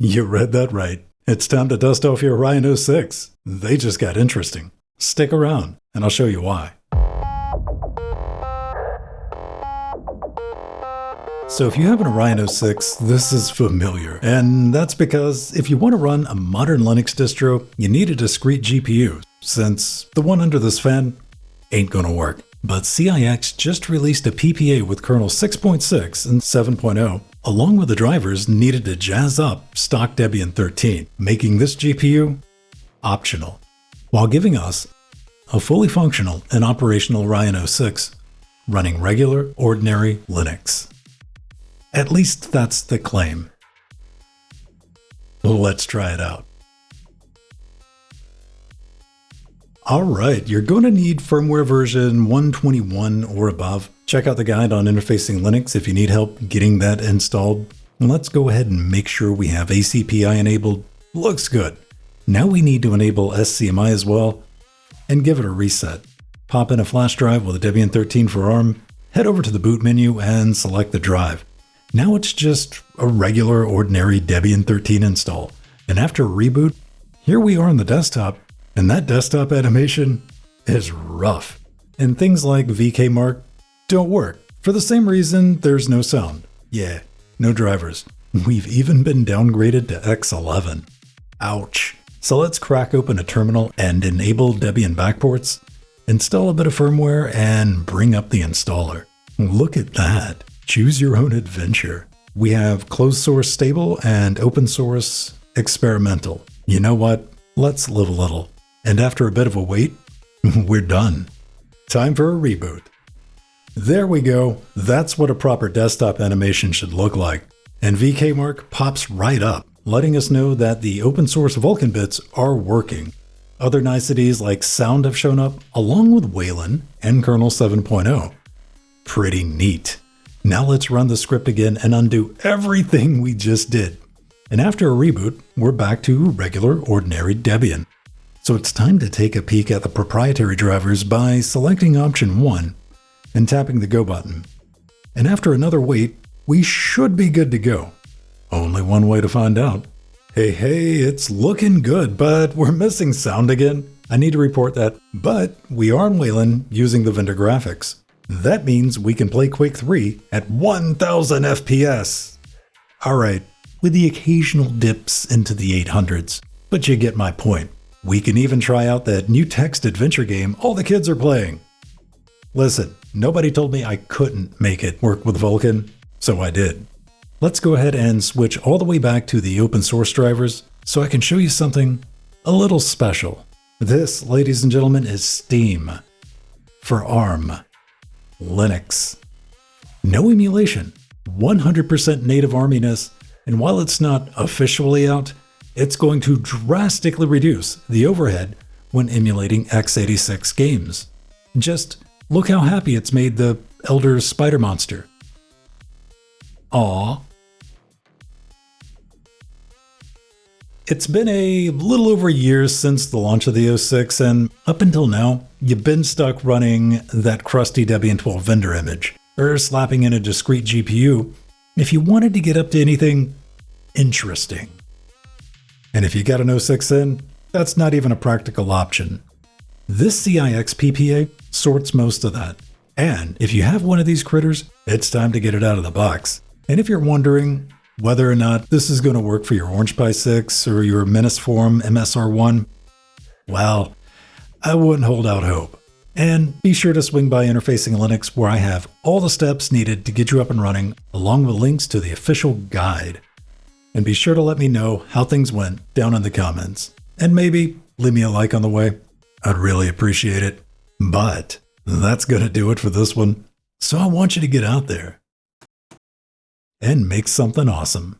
You read that right. It's time to dust off your Orion O6. They just got interesting. Stick around, and I'll show you why. So if you have an Orion O6, this is familiar. And that's because if you want to run a modern Linux distro, you need a discrete GPU, since the one under this fan ain't gonna work. But CIX just released a PPA with Kernel 6.6 and 7.0, along with the drivers needed to jazz up stock Debian 13, making this GPU optional, while giving us a fully functional and operational Orion O6 running regular, ordinary Linux. At least that's the claim. Let's try it out. Alright, you're going to need firmware version 121 or above. Check out the guide on interfacing Linux if you need help getting that installed. Let's go ahead and make sure we have ACPI enabled. Looks good. Now we need to enable SCMI as well and give it a reset. Pop in a flash drive with a Debian 13 for ARM, head over to the boot menu and select the drive. Now it's just a regular, ordinary Debian 13 install. And after a reboot, here we are on the desktop, and that desktop animation is rough. And things like Vkmark don't work. For the same reason, there's no sound. Yeah, no drivers. We've even been downgraded to X11. Ouch. So let's crack open a terminal and enable Debian backports, install a bit of firmware, and bring up the installer. Look at that. Choose your own adventure. We have closed source stable and open source experimental. You know what? Let's live a little. And after a bit of a wait, we're done. Time for a reboot. There we go. That's what a proper desktop animation should look like. And Vkmark pops right up, letting us know that the open source Vulkan bits are working. Other niceties like sound have shown up, along with Wayland and Kernel 7.0. Pretty neat. Now let's run the script again and undo everything we just did. And after a reboot, we're back to regular, ordinary Debian. So it's time to take a peek at the proprietary drivers by selecting option 1 and tapping the Go button. And after another wait, we should be good to go. Only one way to find out. Hey, it's looking good, but we're missing sound again. I need to report that, but we are in Wayland using the vendor graphics. That means we can play Quake 3 at 1000 FPS. Alright, with the occasional dips into the 800s, but you get my point. We can even try out that new text adventure game all the kids are playing. Listen, nobody told me I couldn't make it work with Vulkan, so I did. Let's go ahead and switch all the way back to the open source drivers so I can show you something a little special. This, ladies and gentlemen, is Steam for ARM. Linux. No emulation, 100% native arminess, and while it's not officially out, it's going to drastically reduce the overhead when emulating x86 games. Just look how happy it's made the Elder Spider Monster. Aww. It's been a little over a year since the launch of the O6, and up until now, you've been stuck running that crusty Debian 12 vendor image, or slapping in a discrete GPU if you wanted to get up to anything interesting. And if you got an O6N, that's not even a practical option. This CIX PPA sorts most of that. And if you have one of these critters, it's time to get it out of the box. And if you're wondering whether or not this is going to work for your Orange Pi 6 or your Minisforum MSR1, well, I wouldn't hold out hope. And be sure to swing by Interfacing Linux, where I have all the steps needed to get you up and running, along with links to the official guide. And be sure to let me know how things went down in the comments. And maybe leave me a like on the way. I'd really appreciate it. But that's going to do it for this one. So I want you to get out there and make something awesome.